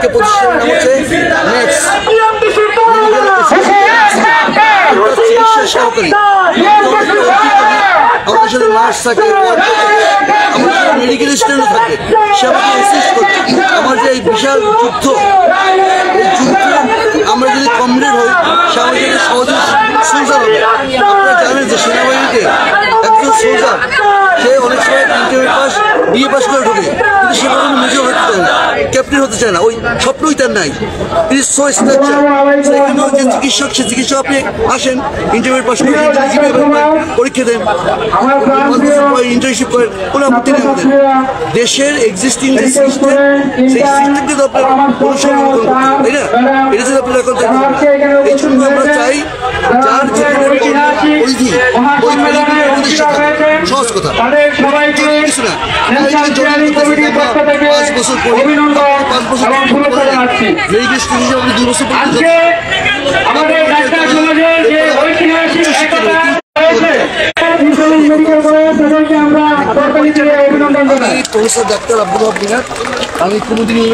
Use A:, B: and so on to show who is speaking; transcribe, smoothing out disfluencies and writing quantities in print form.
A: আজকে প্রতিষ্ঠান নাম হচ্ছে চিকিৎসা সহকারী। আমাদের সাথে নার্স থাকে, আমাদের সাথে মেডিকেল স্টুডেন্টও থাকে, সে আমাকে অ্যাসিস্ট করছে। আমার যে এই বিশাল যুদ্ধ, এই যুদ্ধে আমরা যদি কমরেড হই, সে আমাদের সাথে সহজে সোলজার হবে। আপনারা জানেন যে সেনাবাহিনীতে একজন সোলজার সে অনেক সময় ইন্টারমিডিয়েট পাস, বিএ পাস করে ঢোকে, কিন্তু সে কখনো মেজর হতে চায় না, ক্যাপ্টেন হতে চায় না, ওই স্বপ্নই তার নাই। It so structure. সেখানেও যে চিকিৎসক, সে চিকিৎসক আপনি আসেন, ইন্টারমিডিয়েট পাস করে পরীক্ষা দেন, ইন্টার্নশিপ করেন, কোনো আপত্তি নেই আমাদের। দেশের এক্সিস্টিং যে সিস্টেম, সেই সিস্টেমকে তো আপনার অনুসরণ করতে হবে, তাই না? এটা যদি আপনারা এখন দেখেন, এই জন্য আমরা চাই যার যেখানে পরিধি ওই পরিধির প্রতিষ্ঠা থাকে। সহজ কথা, কিছু না। 5 বছর পরে, 5 বছর রেজিস্ট্রেশন হিসেবে আমি 2 বছর পর্যন্ত প্রফেসর ডাক্তার আব্দুল হক মিনার। আমি কোনোদিন